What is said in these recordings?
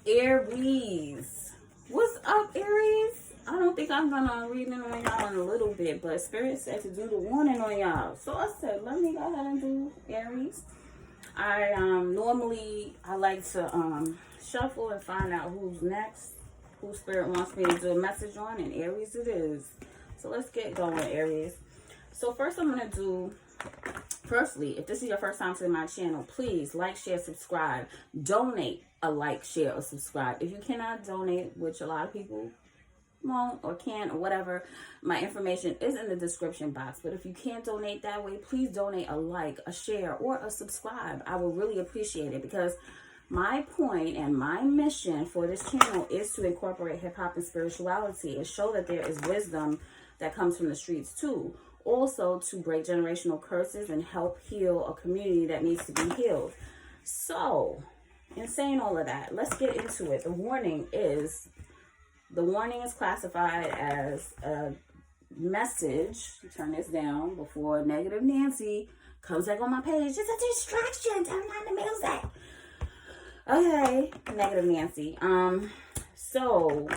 Aries. What's up, Aries? I don't think I'm gonna read it on y'all in a little bit, but Spirit said to do the warning on y'all. So I said, let me go ahead and do Aries. I normally I like to shuffle and find out who's next, who Spirit wants me to do a message on, and Aries it is. So let's get going, Aries. So first I'm gonna do, firstly, if this is your first time to my channel, please like, share, subscribe, donate a like, share, or subscribe. If you cannot donate, which a lot of people won't or can't or whatever, my information is in the description box. But if you can't donate that way, please donate a like, a share, or a subscribe. I will really appreciate it, because my point and my mission for this channel is to incorporate hip-hop and spirituality and show that there is wisdom that comes from the streets too. Also to break generational curses and help heal a community that needs to be healed. So, in saying all of that, let's get into it. The warning is classified as a message. Turn this down before Negative Nancy comes back on my page. It's a distraction. Turn on the music. Okay, Negative Nancy. So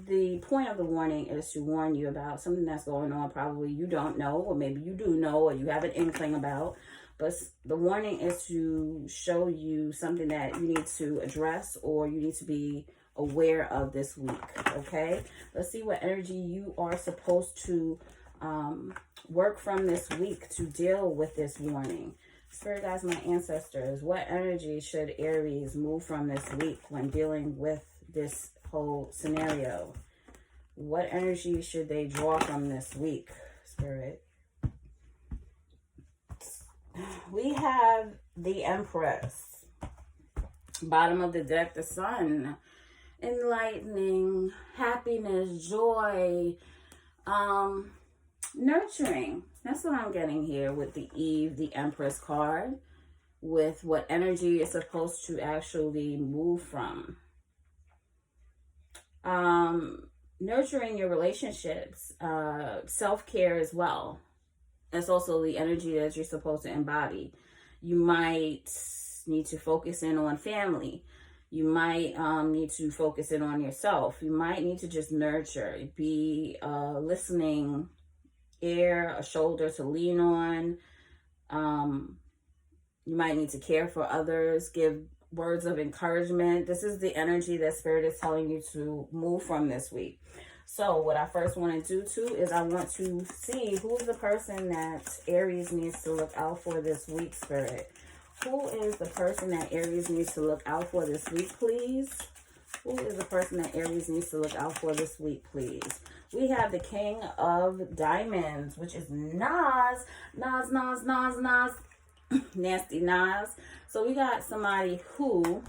the point of the warning is to warn you about something that's going on. Probably you don't know, or maybe you do know, or you have an inkling about. But the warning is to show you something that you need to address, or you need to be aware of this week. Okay, let's see what energy you are supposed to work from this week to deal with this warning. Spirit guides, my ancestors, what energy should Aries move from this week when dealing with this whole scenario? What energy should they draw from this week, Spirit? We have the Empress. Bottom of the deck, the Sun. Enlightening, happiness, joy, nurturing. That's what I'm getting here with the Eve, the Empress card, with what energy is supposed to actually move from. Nurturing your relationships, self-care as well. That's also the energy that you're supposed to embody. You might need to focus in on family. You might need to focus in on yourself. You might need to just nurture, be a listening ear, a shoulder to lean on. You might need to care for others, give words of encouragement. This is the energy that Spirit is telling you to move from this week. So what I first want to do too is I want to see who's the person that Aries needs to look out for this week, Spirit. Who is the person that Aries needs to look out for this week, please? Who is the person that Aries needs to look out for this week, please? We have the King of Diamonds, which is Nas. Nasty Nas. So we got somebody who,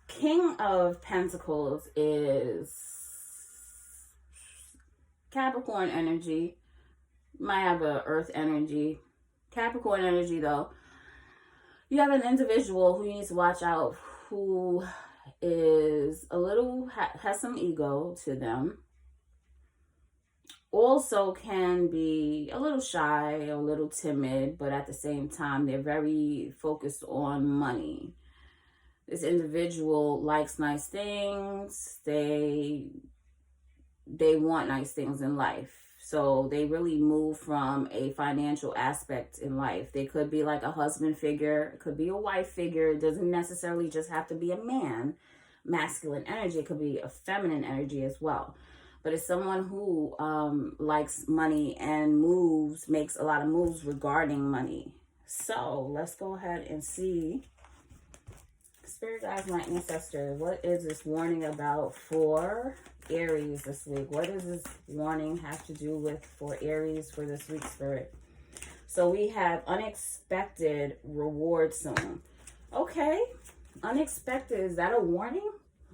King of Pentacles is Capricorn energy. Might have a Earth energy. Capricorn energy though. You have an individual who you need to watch out, who is a little, has some ego to them. Also can be a little shy, a little timid, but at the same time, they're very focused on money. This individual likes nice things. They want nice things in life. So they really move from a financial aspect in life. They could be like a husband figure. It could be a wife figure. It doesn't necessarily just have to be a man. Masculine energy. It could be a feminine energy as well. But it's someone who likes money and makes a lot of moves regarding money. So let's go ahead and see. Spirit guides, my ancestors, what is this warning about for Aries this week? What does this warning have to do with for Aries for this week, Spirit? So we have unexpected reward soon. Okay, unexpected, is that a warning?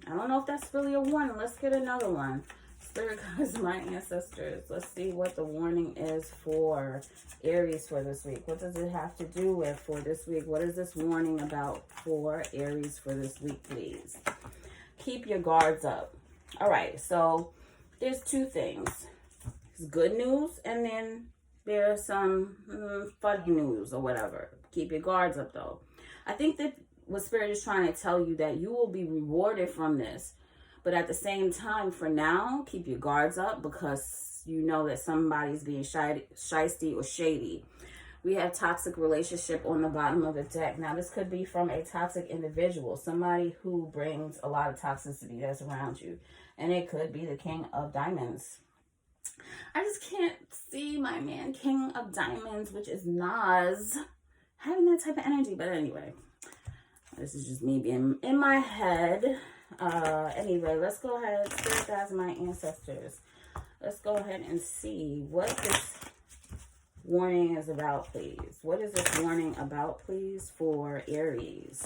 I don't know if that's really a warning. Let's get another one. Spirit guides, my ancestors, let's see what the warning is for Aries for this week. What does it have to do with for this week? What is this warning about for Aries for this week, please? Keep your guards up. All right, so there's two things. It's good news, and then there's some funny news or whatever. Keep your guards up, though. I think that what Spirit is trying to tell you, that you will be rewarded from this. But at the same time, for now, keep your guards up, because you know that somebody's being shisty or shady. We have toxic relationship on the bottom of the deck. Now, this could be from a toxic individual, somebody who brings a lot of toxicity that's around you. And it could be the King of Diamonds. I just can't see my man, King of Diamonds, which is Nas, having that type of energy. But anyway, this is just me being in my head. Anyway, let's go ahead. Spirit guides, my ancestors. Let's go ahead and see what this warning is about, please. What is this warning about, please, for Aries?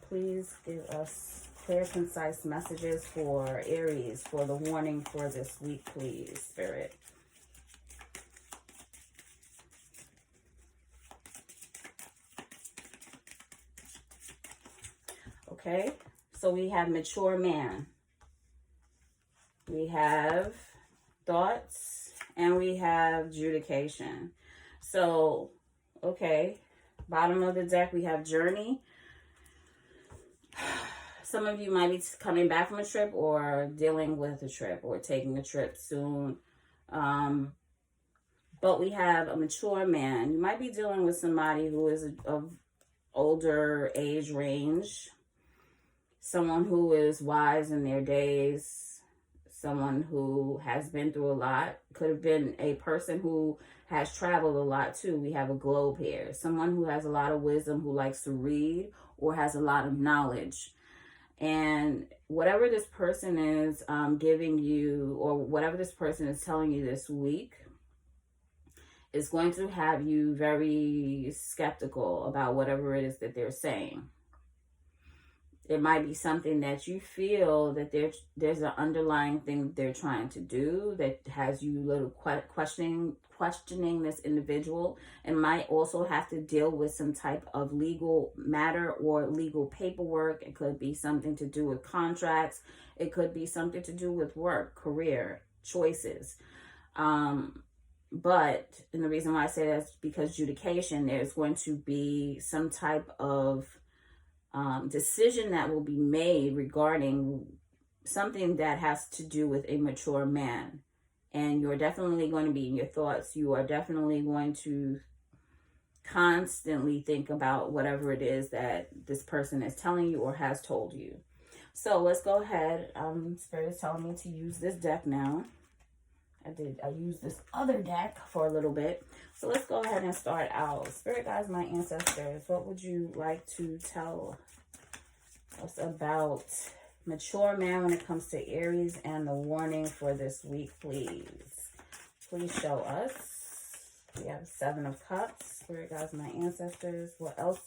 Please give us clear, concise messages for Aries, for the warning for this week, please, Spirit. Okay, so we have mature man. We have thoughts, and we have adjudication. So, okay, bottom of the deck, we have journey. Some of you might be coming back from a trip, or dealing with a trip, or taking a trip soon. But we have a mature man. You might be dealing with somebody who is of older age range. Someone who is wise in their days. Someone who has been through a lot. Could have been a person who has traveled a lot too. We have a globe here. Someone who has a lot of wisdom, who likes to read, or has a lot of knowledge. And whatever this person is giving you, or whatever this person is telling you this week, is going to have you very skeptical about whatever it is that they're saying. It might be something that you feel that there's an underlying thing they're trying to do that has you little questioning this individual, and might also have to deal with some type of legal matter or legal paperwork. It could be something to do with contracts. It could be something to do with work, career, choices. But, and the reason why I say that is because adjudication, there's going to be some type of decision that will be made regarding something that has to do with a mature man. And you're definitely going to be in your thoughts. You are definitely going to constantly think about whatever it is that this person is telling you or has told you. So let's go ahead. Spirit is telling me to use this deck now. I used this other deck for a little bit. So let's go ahead and start out. Spirit guides, my ancestors, what would you like to tell us about mature man when it comes to Aries, and the warning for this week, please? Please show us. We have 7 of Cups. Spirit guides, my ancestors, what else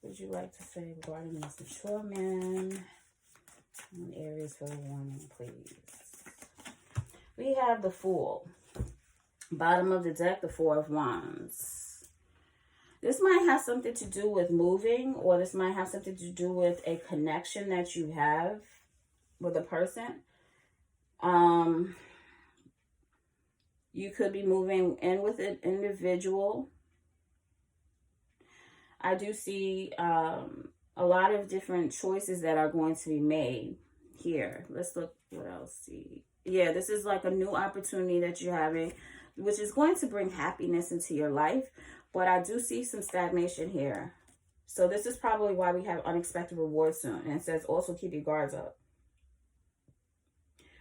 would you like to say regarding this mature man and Aries for the warning, please? We have the Fool. Bottom of the deck, the 4 of Wands. This might have something to do with moving, or this might have something to do with a connection that you have with a person. You could be moving in with an individual. I do see a lot of different choices that are going to be made here. Let's look what else. See. Yeah, this is like a new opportunity that you're having, which is going to bring happiness into your life. But I do see some stagnation here. So this is probably why we have unexpected rewards soon. And it says also keep your guards up.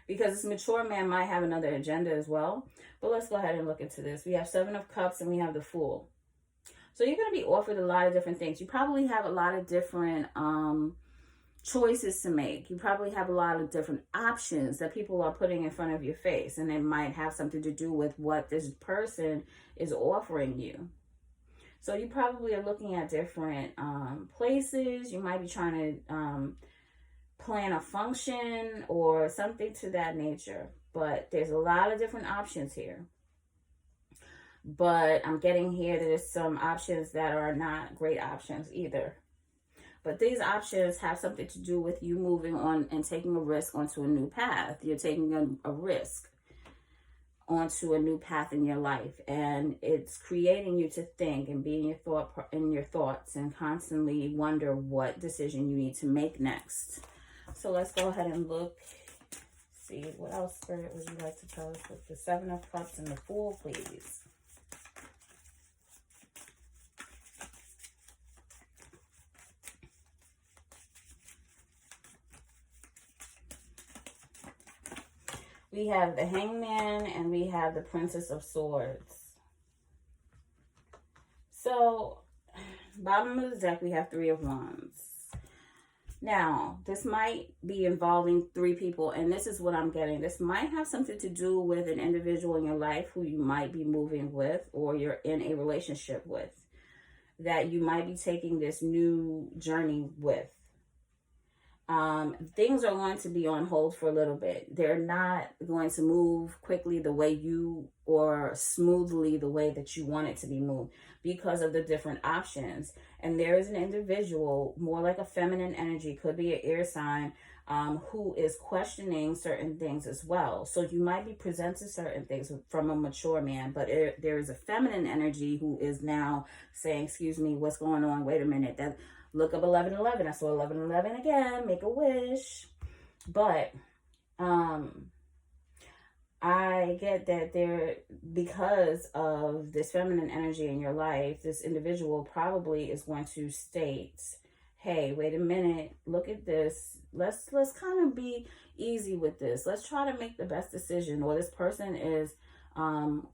Because this mature man might have another agenda as well. But let's go ahead and look into this. We have 7 of Cups and we have the Fool. So you're going to be offered a lot of different things. You probably have a lot of different choices to make. You probably have a lot of different options that people are putting in front of your face, and it might have something to do with what this person is offering you. So you probably are looking at different places. You might be trying to plan a function or something to that nature, but there's a lot of different options here. But I'm getting here that there's some options that are not great options either. But these options have something to do with you moving on and taking a risk onto a new path. You're taking a risk. onto a new path in your life, and it's creating you to think and be in your thoughts and constantly wonder what decision you need to make next. So let's go ahead and look, see what else, Spirit, would you like to tell us with the Seven of Cups and the Fool, please? We have the Hangman and we have the Princess of Swords. So, bottom of the deck, we have Three of Wands. Now, this might be involving three people, and this is what I'm getting. This might have something to do with an individual in your life who you might be moving with, or you're in a relationship with, that you might be taking this new journey with. Things are going to be on hold for a little bit. They're not going to move quickly the way you, or smoothly the way that you want it to be moved, because of the different options. And there is an individual, more like a feminine energy, could be an air sign, who is questioning certain things as well. So you might be presented certain things from a mature man, but there is a feminine energy who is now saying, excuse me, what's going on? Wait a minute. That, look up 1111. I saw 1111 again. Make a wish. But I get that there, because of this feminine energy in your life, this individual probably is going to state, hey, wait a minute, look at this. Let's kind of be easy with this. Let's try to make the best decision. Or this person is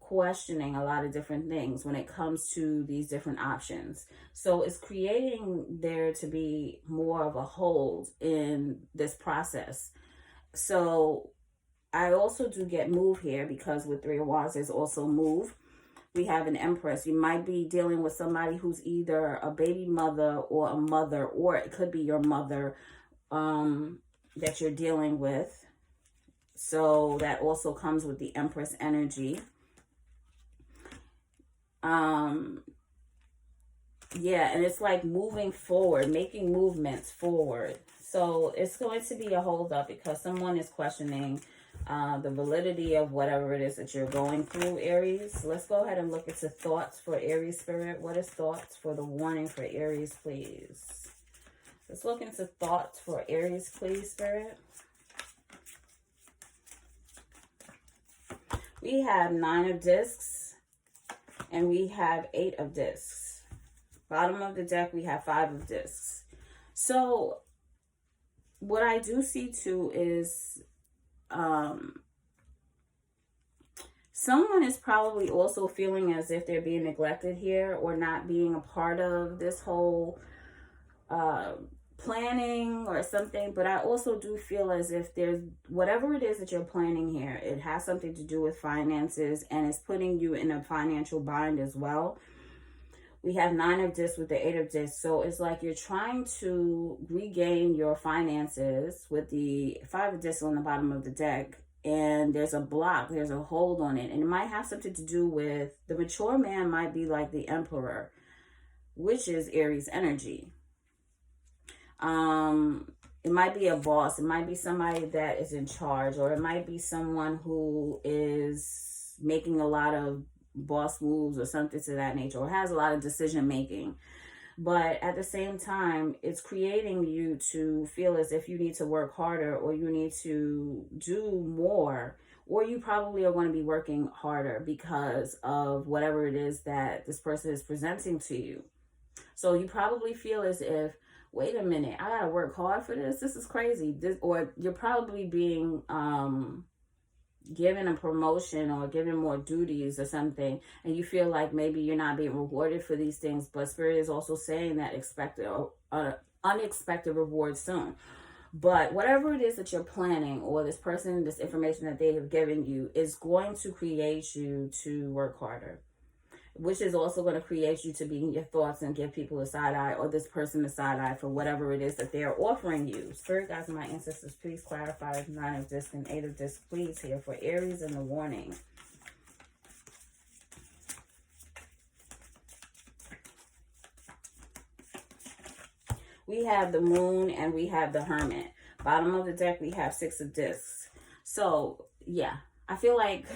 questioning a lot of different things when it comes to these different options. So it's creating there to be more of a hold in this process. So I also do get move here, because with Three of Wands there's also move. We have an Empress. You might be dealing with somebody who's either a baby mother or a mother, or it could be your mother that you're dealing with. So that also comes with the Empress energy. Yeah, and it's like moving forward, making movements forward. So it's going to be a hold up, because someone is questioning the validity of whatever it is that you're going through, Aries. Let's go ahead and look into thoughts for Aries, Spirit. What is thoughts for the warning for Aries, please? Let's look into thoughts for Aries, please, Spirit. We have 9 of discs and we have 8 of discs. Bottom of the deck, we have 5 of discs. So what I do see too is someone is probably also feeling as if they're being neglected here, or not being a part of this whole planning or something. But I also do feel as if there's, whatever it is that you're planning here, it has something to do with finances, and it's putting you in a financial bind as well. We have 9 of discs with the 8 of discs. So it's like you're trying to regain your finances with the 5 of discs on the bottom of the deck. And there's a block, there's a hold on it. And it might have something to do with, the mature man might be like the Emperor, which is Aries energy. It might be a boss. It might be somebody that is in charge, or it might be someone who is making a lot of boss moves or something to that nature, or has a lot of decision making. But at the same time, it's creating you to feel as if you need to work harder, or you need to do more, or you probably are going to be working harder because of whatever it is that this person is presenting to you. So you probably feel as if, wait a minute, I gotta work hard for this. This is crazy. Or you're probably being given a promotion or given more duties or something, and you feel like maybe you're not being rewarded for these things. But Spirit is also saying that expect unexpected reward soon. But whatever it is that you're planning, or this person, this information that they have given you, is going to create you to work harder, which is also going to create you to be in your thoughts and give people a side eye, or this person a side eye, for whatever it is that they're offering you. Spirit guides and my ancestors, please clarify 9 of discs and 8 of discs, please, here for Aries and the warning. We have the Moon and we have the Hermit. Bottom of the deck, we have 6 of discs. So, yeah, I feel like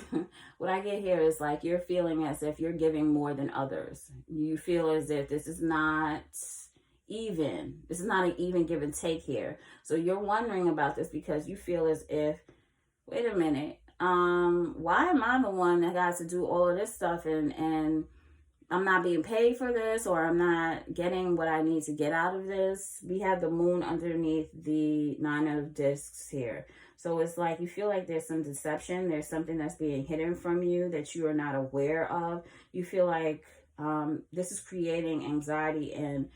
what I get here is like you're feeling as if you're giving more than others. You feel as if this is not even. This is not an even give and take here. So you're wondering about this because you feel as if, wait a minute, why am I the one that got to do all of this stuff and I'm not being paid for this, or I'm not getting what I need to get out of this? We have the moon underneath the 9 of discs here. So it's like you feel like there's some deception. There's something that's being hidden from you that you are not aware of. You feel like this is creating anxiety and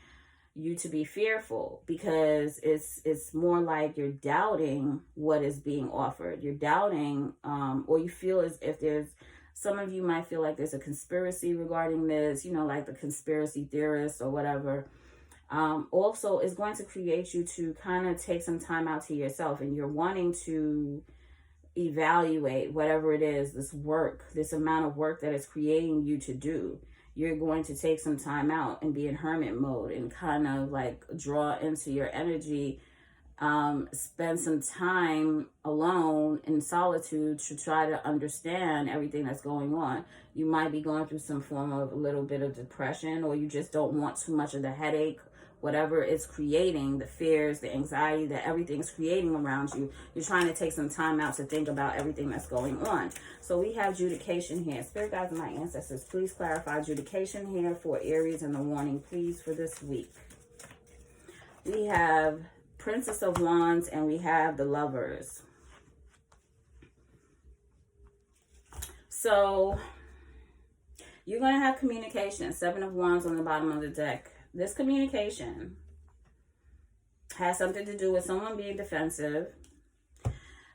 you to be fearful, because it's more like you're doubting what is being offered. You're doubting, or you feel as if there's, some of you might feel like there's a conspiracy regarding this, you know, like the conspiracy theorists or whatever. Also, it's going to create you to kind of take some time out to yourself, and you're wanting to evaluate whatever it is, this work, this amount of work that is creating you to do. You're going to take some time out and be in hermit mode and kind of like draw into your energy, spend some time alone in solitude to try to understand everything that's going on. You might be going through some form of a little bit of depression, or you just don't want too much of the headache, whatever it's creating, the fears, the anxiety that everything's creating around you. You're trying to take some time out to think about everything that's going on. So we have judication here. Spirit guides and my ancestors, please clarify judication here for Aries and the warning, please, for this week. We have Princess of Wands and we have the Lovers. So you're going to have communication. 7 of Wands on the bottom of the deck. This communication has something to do with someone being defensive.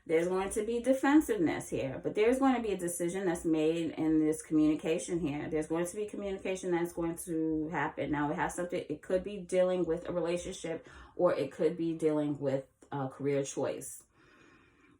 There's going to be defensiveness here, but there's going to be a decision that's made in this communication here. There's going to be communication that's going to happen. Now, it has something, it could be dealing with a relationship, or it could be dealing with a career choice.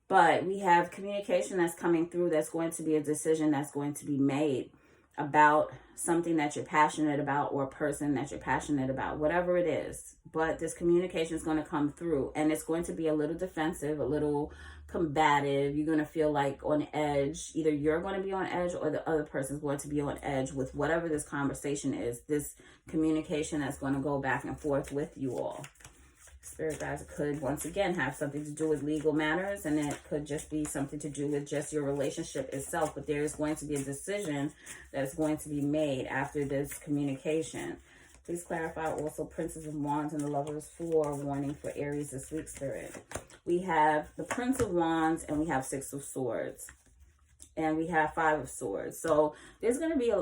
But we have communication that's coming through that's going to be a decision that's going to be made about something that you're passionate about, or a person that you're passionate about, whatever it is. But this communication is going to come through, and it's going to be a little defensive, a little combative. You're going to feel like on edge. Either you're going to be on edge or the other person's going to be on edge with whatever this conversation is, this communication that's going to go back and forth with you all. Spirit guides could once again have something to do with legal matters, and it could just be something to do with just your relationship itself. But there is going to be a decision that is going to be made after this communication. Please clarify also Princess of Wands and the Lovers for warning for Aries this week, Spirit. We have the Prince of Wands and we have 6 of Swords. And we have 5 of Swords. So there's going to be,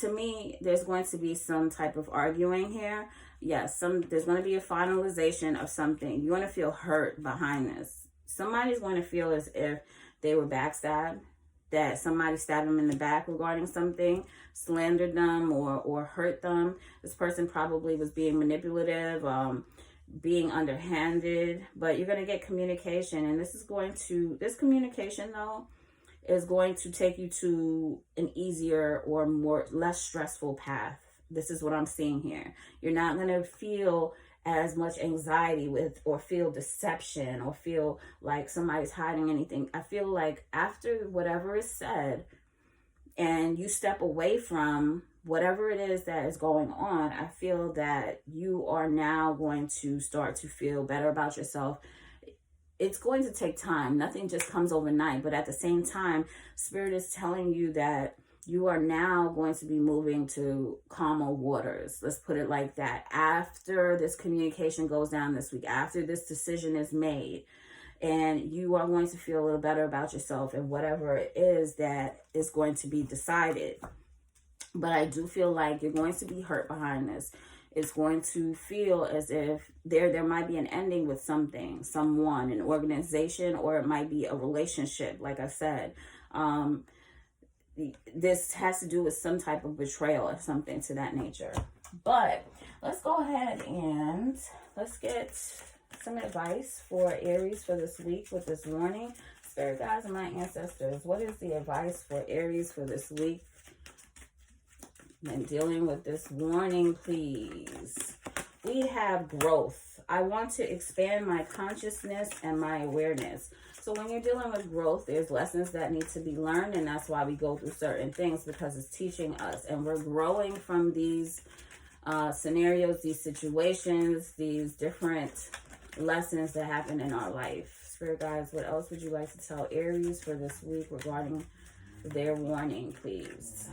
to me, there's going to be some type of arguing here. Yes, there's going to be a finalization of something. You're going to feel hurt behind this. Somebody's going to feel as if they were backstabbed, that somebody stabbed them in the back regarding something, slandered them or hurt them. This person probably was being manipulative, being underhanded, but you're going to get communication. And this communication though, is going to take you to an easier or less stressful path. This is what I'm seeing here. You're not going to feel as much anxiety with, or feel deception, or feel like somebody's hiding anything. I feel like after whatever is said and you step away from whatever it is that is going on, I feel that you are now going to start to feel better about yourself. It's going to take time. Nothing just comes overnight, but at the same time, Spirit is telling you that you are now going to be moving to calmer waters. Let's put it like that. After this communication goes down this week, after this decision is made, and you are going to feel a little better about yourself and whatever it is that is going to be decided. But I do feel like you're going to be hurt behind this. It's going to feel as if there might be an ending with something, someone, an organization, or it might be a relationship, like I said. This has to do with some type of betrayal or something to that nature. But let's go ahead and let's get some advice for Aries for this week with this warning. Spirit guides and my ancestors, what is the advice for Aries for this week? And dealing with this warning, please. We have growth. I want to expand my consciousness and my awareness. So when you're dealing with growth, there's lessons that need to be learned, and that's why we go through certain things, because it's teaching us, and we're growing from these scenarios, these situations, these different lessons that happen in our life. Spirit guides, what else would you like to tell Aries for this week regarding their warning, please?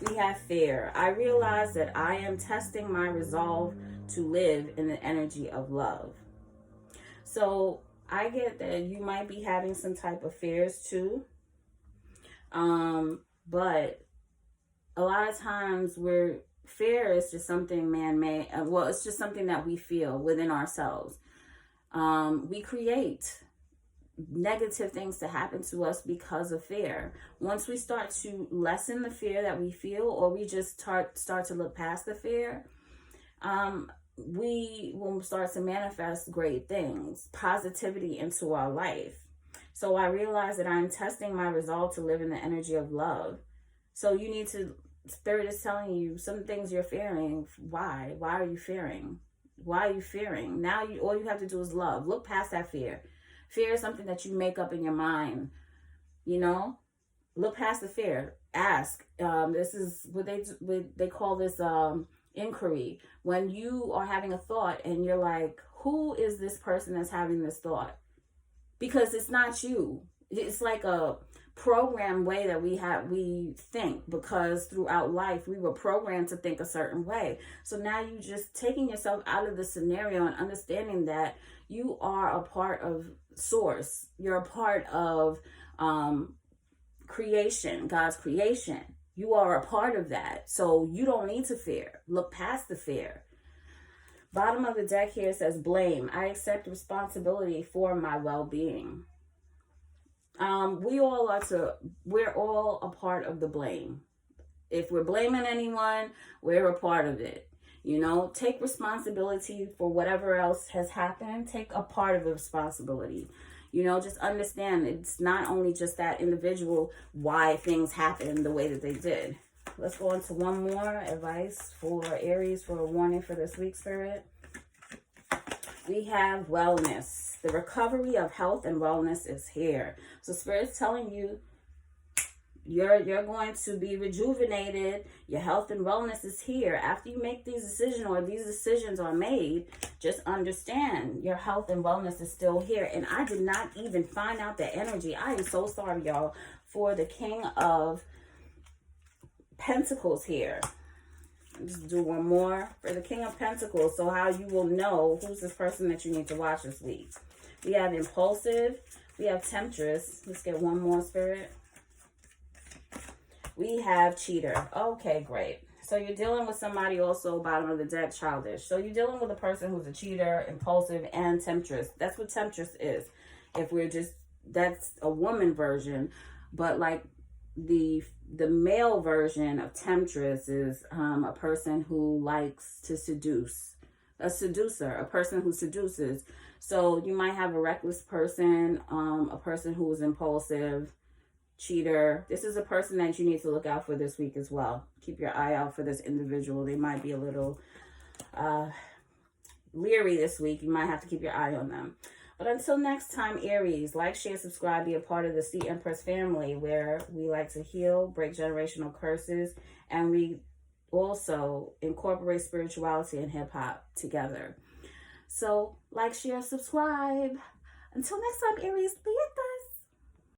We have fear. I realize that I am testing my resolve to live in the energy of love. So I get that you might be having some type of fears too. But a lot of times fear is just something man-made. Well, it's just something that we feel within ourselves. We create negative things to happen to us because of fear. Once we start to lessen the fear that we feel, or we just start to look past the fear, we will start to manifest great things, positivity into our life. So I realize that I'm testing my resolve to live in the energy of love. So you need to, Spirit is telling you some things you're fearing. Why? Why are you fearing? Why are you fearing? Now all you have to do is love. Look past that fear. Fear is something that you make up in your mind, you know? Look past the fear. Ask. This is what they call this inquiry. When you are having a thought and you're like, who is this person that's having this thought? Because it's not you. It's like a programmed way that we think, because throughout life we were programmed to think a certain way. So now you just taking yourself out of the scenario and understanding that you are a part of source. You're a part of creation, God's creation. You are a part of that. So you don't need to fear. Look past the fear. Bottom of the deck here says blame. I accept responsibility for my well-being. We're all a part of the blame. If we're blaming anyone, we're a part of it. You know, take responsibility for whatever else has happened. Take a part of the responsibility. You know, just understand it's not only just that individual why things happen the way that they did. Let's go into one more advice for Aries for a warning for this week, Spirit. We have wellness. The recovery of health and wellness is here. So Spirit's telling you you're going to be rejuvenated. Your health and wellness is here. After you make these decisions, or these decisions are made, just understand your health and wellness is still here. And I did not even find out the energy. I am so sorry, y'all, for the King of Pentacles here. Just do one more for the King of Pentacles, so how you will know who's this person that you need to watch this week. We have impulsive. We have temptress. Let's get one more, Spirit. We have cheater. Okay, great. So you're dealing with somebody also, bottom of the deck, childish. So you're dealing with a person who's a cheater, impulsive, and temptress. That's what temptress is. That's a woman version, but like the male version of temptress is a person who likes to seduce. A seducer, a person who seduces. So you might have a reckless person, a person who is impulsive, cheater. This is a person that you need to look out for this week as well. Keep your eye out for this individual. They might be a little leery this week. You might have to keep your eye on them. But until next time, Aries, like, share, subscribe, be a part of the Empress family, where we like to heal, break generational curses, and we also incorporate spirituality and hip-hop together. So like, share, subscribe. Until next time, Aries, be it.